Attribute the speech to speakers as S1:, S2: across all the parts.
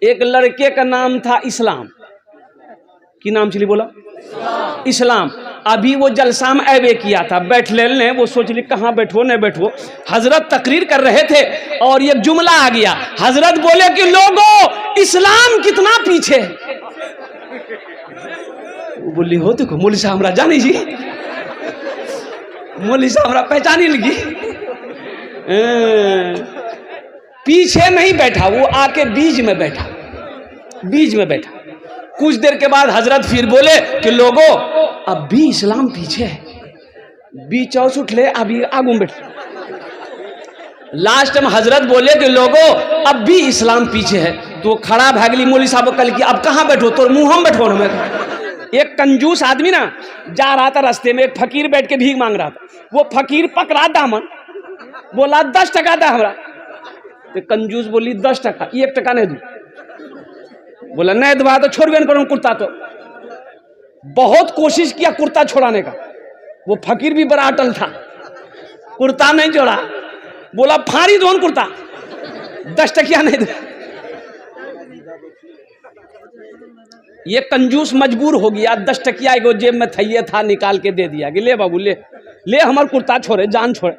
S1: एक लड़के का नाम था इस्लाम। की नाम चली बोला? इस्लाम। अभी वो जलसा में ऐबे किया था, बैठ ले, वो सोच ली कहाँ बैठो न बैठो। हजरत तकरीर कर रहे थे और एक जुमला आ गया। हजरत बोले कि लोगों इस्लाम कितना पीछे। वो बोली हो देखो मौलवी साहब हमरा जानी जी, मौलवी साहब हमरा पहचानी लगी। पीछे नहीं बैठा, वो आके बीच में बैठा, बीच में बैठा। कुछ देर के बाद हजरत फिर बोले कि लोगों अब भी इस्लाम पीछे है, बीच और उठ ले अभी आगू बैठ। लास्ट में हजरत बोले कि लोगों अब भी इस्लाम पीछे है। तो खड़ा भागली मौलवी साहब कल की अब कहाँ बैठो, तो मुंह हम बैठो ना। एक कंजूस आदमी ना जा रहा था रास्ते में, एक फकीर बैठ के भीख मांग रहा था। वो फकीर पकड़ा दामन, बोला 10 टका दे हमरा। तो कंजूस बोली 10 टका, 1 टका नहीं दूं। बोला नहीं दबा तो छोड़ भी करूँ कुर्ता। तो बहुत कोशिश किया कुर्ता छोड़ाने का, वो फकीर भी बड़ा अटल था, कुर्ता नहीं छोड़ा। बोला फाड़ी दो कुर्ता, 10 टकिया नहीं दे। ये कंजूस मजबूर हो गया, 10 टकिया एगो जेब में थैये था निकाल के दे दिया कि ले बाबू ले ले हमार कुर्ता छोड़े जान छोड़े।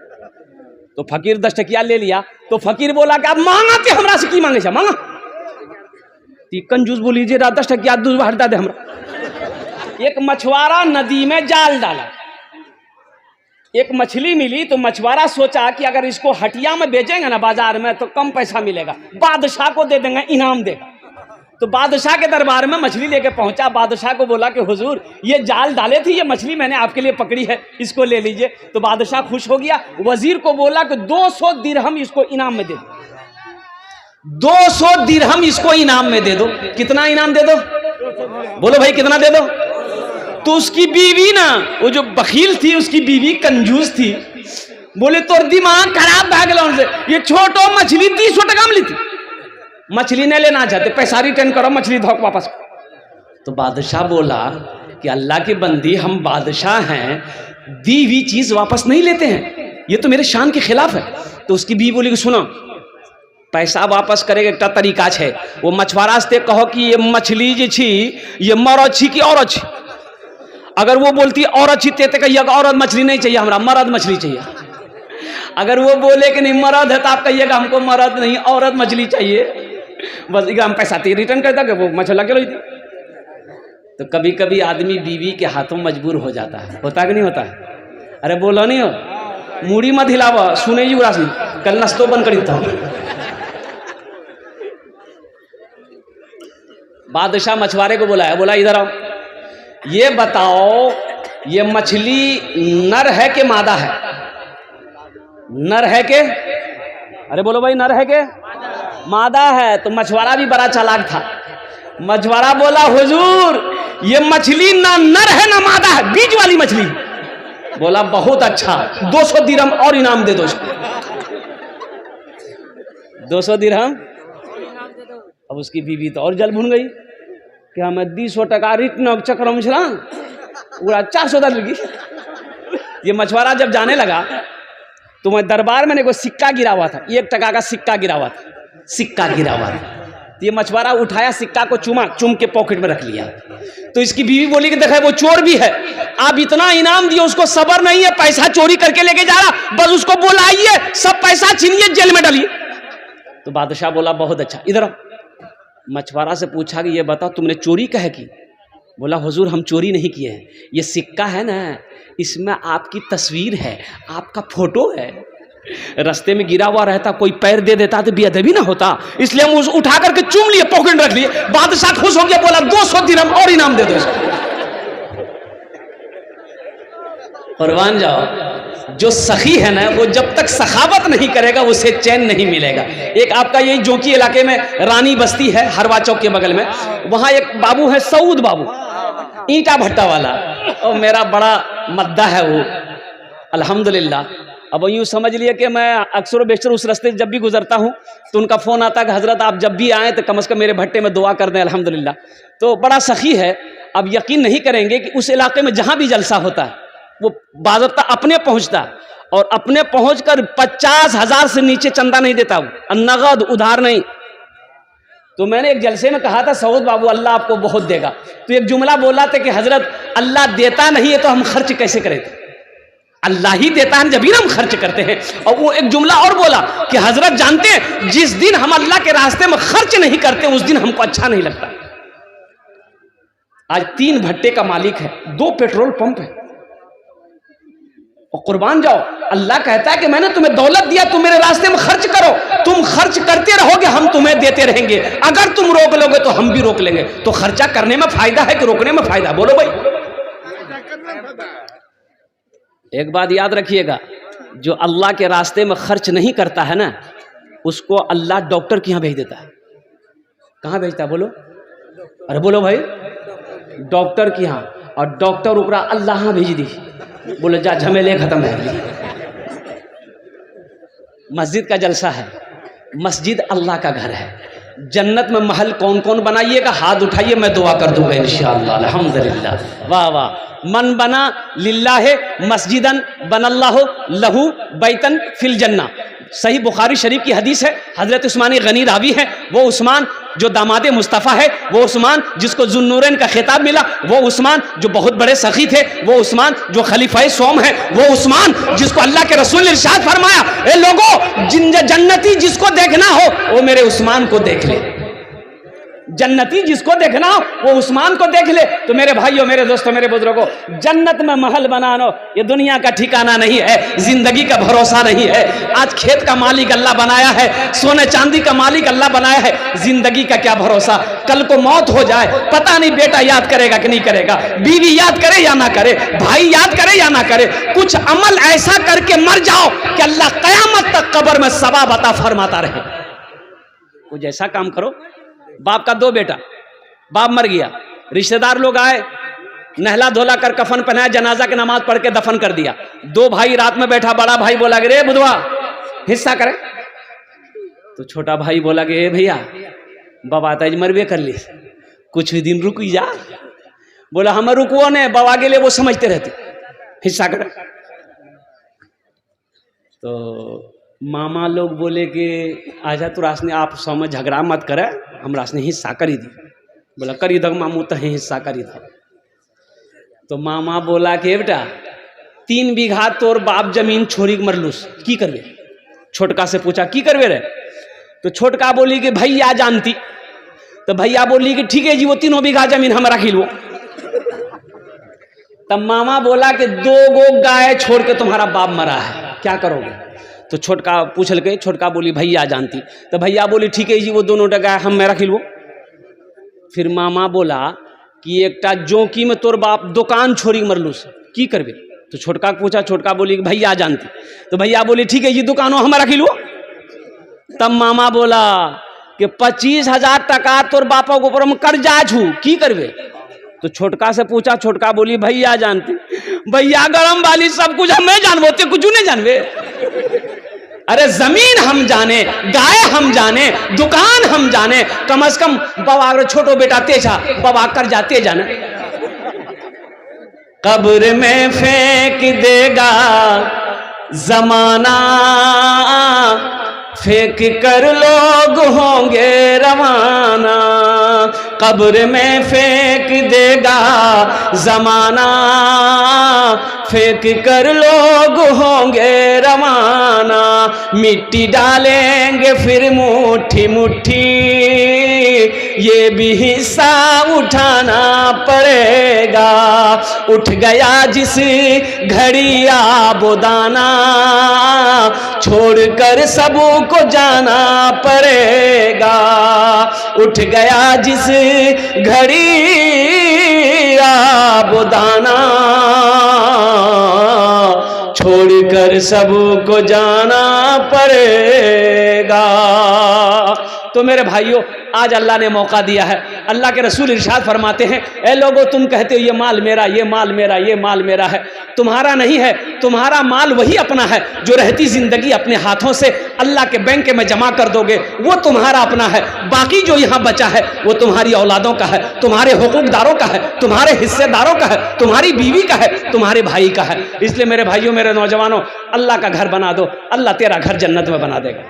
S1: तो फकीर 10 टकिया ले लिया। तो फकीर बोला कि अब मांगा के हमरा से की मांगे छे मांगा। कंजूस बोली जे 10 टकिया दूध हटा दे हमरा। एक मछुआरा नदी में जाल डाला, एक मछली मिली। तो मछुआरा सोचा कि अगर इसको हटिया में बेचेंगे ना बाजार में तो कम पैसा मिलेगा, बादशाह को दे देंगे, इनाम देगा। तो बादशाह के दरबार में मछली लेके पहुंचा। बादशाह को बोला कि हुजूर ये जाल डाले थे, ये मछली मैंने आपके लिए पकड़ी है, इसको ले लीजिए। तो बादशाह खुश हो गया। वजीर को बोला कि 200 दिरहम इसको इनाम में दे दो, 200 दिरहम इसको इनाम में दे दो। कितना इनाम दे दो? बोलो भाई कितना दे दो? तो उसकी बीवी ना, वो जो बखील थी उसकी बीवी कंजूस थी, बोले तो दिमाग खराब भाग से, ये छोटो मछली 300 टका में ली थी, मछली नहीं लेना चाहते, पैसा रिटर्न करो, मछली धोक वापस। तो बादशाह बोला कि अल्लाह की बंदी हम बादशाह हैं, दी हुई चीज वापस नहीं लेते हैं, ये तो मेरे शान के खिलाफ है। तो उसकी बीवी बोली कि सुनो पैसा वापस करेगा एक तरीका है, वो मछुआरा से कहो कि ये मछली जी छी ये मरद छी कि औरत छी। अगर वो बोलती औरत छी ते कहिए औरत मछली नहीं चाहिए हमरा, मर्द मछली चाहिए। अगर वो बोले कि नहीं मर्द है तो आप कहिएगा हमको मर्द नहीं औरत मछली चाहिए, बस हम पैसा रिटर्न कर दोगे, वो मछली लगे रही थी। तो कभी कभी आदमी बीवी के हाथों मजबूर हो जाता है, होता कि नहीं होता है? अरे बोलो नहीं हो, मूड़ी मत हिलावा, सुने युवराज नहीं कल नस्तो बंद कर देता हूं। बादशाह मछुआरे को बुलाया, बोला इधर आओ, ये बताओ ये मछली नर है कि मादा है? नर है के? अरे बोलो भाई नर है के मादा है? तो मछुआरा भी बड़ा चालाक था। मछुआरा बोला हुजूर ये मछली ना नर है ना मादा है, बीच वाली मछली। बोला बहुत अच्छा, 200 दिरहम और इनाम दे दो इसको। 200 दिरहम। अब उसकी बीवी तो और जल भुन गई कि हमें 200 टका रिटर्न चक्र में छला पूरा 400 लगी। ये मछुआरा जब जाने लगा तो मैं दरबार में कोई सिक्का गिरा हुआ था, 1 टका का सिक्का गिरा हुआ था, सिक्का गिरा हुआ था। तो ये मछुआरा उठाया सिक्का को, चुम के पॉकेट में रख लिया। तो इसकी बीवी बोली कि देखा वो चोर भी है, आप इतना इनाम दिए उसको सबर नहीं है, पैसा चोरी करके लेके जा रहा, बस उसको बुलाइए, सब पैसा छीनिए, जेल में डालिए। तो बादशाह बोला बहुत अच्छा, इधर मछुआरा से पूछा कि ये बताओ तुमने चोरी कहे की? बोला हुजूर हम चोरी नहीं किए हैं, ये सिक्का है ना इसमें आपकी तस्वीर है, आपका फोटो है, रास्ते में गिरा हुआ रहता कोई पैर दे देता तो बेअदबी ना होता, इसलिए हम उस उठा करके चूम लिए, पॉकेट रख लिए। बादशाह खुश हो गया, बोला 200 दिरहम और इनाम दे दो इसको। कुर्बान जाओ, जो सखी है ना वो जब तक सखावत नहीं करेगा उसे चैन नहीं मिलेगा। एक आपका यही जोकी इलाके में रानी बस्ती है, हरवा चौक के बगल में, वहां एक बाबू है सऊद बाबू, ईंटा भट्टा वाला, और मेरा बड़ा मद्दा है वो अल्हम्दुलिल्लाह। अब यूँ समझ लिए कि मैं अक्सर बेशतर उस रास्ते जब भी गुजरता हूँ तो उनका फ़ोन आता है कि हज़रत आप जब भी आएँ तो कम से कम मेरे भट्टे में दुआ कर दें अल्हम्दुलिल्लाह। तो बड़ा सखी है। अब यकीन नहीं करेंगे कि उस इलाके में जहाँ भी जलसा होता है वो बाज़ाब्ता अपने पहुँचता, और अपने पहुँचकर 50,000 से नीचे चंदा नहीं देता वो, नगद उधार नहीं। तो मैंने एक जलसे में कहा था सऊद बाबू अल्लाह आपको बहुत देगा, तो एक जुमला बोला था कि हजरत अल्लाह देता नहीं है तो हम खर्च कैसे करें, अल्लाह ही देता है जब ही हम खर्च करते हैं। और वो एक जुमला और बोला कि हजरत जानते हैं जिस दिन हम अल्लाह के रास्ते में खर्च नहीं करते उस दिन हमको अच्छा नहीं लगता। आज 3 भट्टे का मालिक है, 2 पेट्रोल पंप है और कुर्बान जाओ, अल्लाह कहता है कि मैंने तुम्हें दौलत दिया, तुम मेरे रास्ते में खर्च करो, तुम खर्च करते रहोगे हम तुम्हें देते रहेंगे, अगर तुम रोक लोगे तो हम भी रोक लेंगे। तो खर्चा करने में फायदा है कि रोकने में फायदा, बोलो भाई। एक बात याद रखिएगा, जो अल्लाह के रास्ते में खर्च नहीं करता है ना, उसको अल्लाह डॉक्टर के यहाँ भेज देता है। कहाँ भेजता है बोलो, अरे बोलो भाई, डॉक्टर के यहाँ। और डॉक्टर ऊपरा अल्लाह यहाँ भेज दी, बोले जा झमेले खत्म है। मस्जिद का जलसा है, मस्जिद अल्लाह का घर है। जन्नत में महल कौन कौन बनाइएगा, हाथ उठाइए, मैं दुआ कर दूंगा इंशाअल्लाह। अल्हम्दुलिल्लाह, वाह वाह। मन बना लिल्लाह मस्जिदन बनल्लाहु लहू बैतन फिल जन्ना। सही बुखारी शरीफ की हदीस है, हजरत उस्मान गनी रावी है। वो उस्मान जो दामादे मुस्तफ़ा है, वो उस्मान जिसको जुन्नूरैन का खिताब मिला, वो उस्मान जो बहुत बड़े सखी थे, वो उस्मान जो खलीफाए सोम है, वो उस्मान जिसको अल्लाह के रसूल ने इरशाद फरमाया, ए लोगों जन्नती जिसको देखना हो वो मेरे उस्मान को देख ले, जन्नती जिसको देखना हो वो उस्मान को देख ले। तो मेरे भाइयों, मेरे दोस्तों, मेरे बुजुर्गों, जन्नत में महल बनाना ये दुनिया का ठिकाना नहीं है, जिंदगी का भरोसा नहीं है। आज खेत का मालिक अल्लाह बनाया है, सोने चांदी का मालिक अल्लाह बनाया है, जिंदगी का क्या भरोसा, कल को मौत हो जाए पता नहीं, बेटा याद करेगा कि नहीं करेगा, बीवी याद करे या ना करे, भाई याद करे या ना करे। कुछ अमल ऐसा करके मर जाओ कि अल्लाह कयामत तक कब्र में सवाब अता फरमाता रहे। कुछ ऐसा काम करो। बाप का 2 बेटा, बाप मर गया, रिश्तेदार लोग आए, नहला धोला कर कफन पहनाया, जनाजा की नमाज पढ़ के दफन कर दिया। 2 भाई रात में बैठा, बड़ा भाई बोला कि रे बुधवा हिस्सा करे, तो छोटा भाई बोला कि ए भैया बाबा ताज मरबे कर ली, कुछ ही दिन रुक जा। बोला हम रुको ने, बाबा के लिए वो समझते रहते, हिस्सा करे। तो मामा लोग बोले कि आजा तू रासने आप समझ झगड़ा मत करे, हम रासने हिस्सा करी दी। बोला करी दो मामू, तो हिस्सा करी दो। तो मामा बोला कि बेटा 3 बीघा तोर बाप जमीन छोड़ी मरलूस, की करवे। छोटका से पूछा की करवे रे, तो छोटका बोली कि भैया जानती। तो भैया बोली कि ठीक है जी, वो 3 बीघा जमीन हम रख लो। तब मामा बोला कि 2 गो गाय छोड़ के तुम्हारा बाप मरा है, क्या करोगे। तो छोटका पूछल के, छोटका बोली भैया जानती। तो भैया बोली ठीक है जी, वो 2 गाय हम मैं रख लो। फिर मामा बोला कि एकटा जोंकी में तोर बाप दुकान छोड़ी मरलूस, की करबे। तो छोटका पूछा, छोटका बोली भैया जानती। तो भैया बोली ठीक है जी, दुकानों हम रख लो। तब मामा बोला कि 25,000 टका तोर बापा के ऊपर हम कर्जा छू, की करबे। तो छोटका से पूछा, छोटका बोली भैया जानती। भैया गरम वाली सब कुछ हमें जानबो, ते कुछ नहीं जानबे। अरे जमीन हम जाने, गाय हम जाने, दुकान हम जाने, कम से कम बाबा अगर छोटो बेटा तेजा बाबा कर जाते जाने। कब्र में फेंक देगा जमाना, फेंक कर लोग होंगे रवाना। कब्र में फेंक देगा जमाना, फेंक कर लोग होंगे रवाना। मिट्टी डालेंगे फिर मुट्ठी मुट्ठी, ये भी हिस्सा उठाना पड़ेगा। उठ गया जिस घड़ी आबोदाना, छोड़कर सबको जाना पड़ेगा। उठ गया जिस घड़ी आबोदाना, छोड़कर सबको जाना पड़ेगा। तो मेरे भाइयों, आज अल्लाह ने मौका दिया है। अल्लाह के रसूल इरशाद फरमाते हैं, ए लोगों तुम कहते हो ये माल मेरा, ये माल मेरा, ये माल मेरा है। तुम्हारा नहीं है, तुम्हारा माल वही अपना है जो रहती जिंदगी अपने हाथों से अल्लाह के बैंक में जमा कर दोगे, वो तुम्हारा अपना है। बाकी जो यहाँ बचा है वो तुम्हारी औलादों का है, तुम्हारे हुकूकदारों का है, तुम्हारे हिस्सेदारों का है, तुम्हारी बीवी का है, तुम्हारे भाई का है। इसलिए मेरे भाइयों, मेरे नौजवानों, अल्लाह का घर बना दो, अल्लाह तेरा घर जन्नत में बना देगा।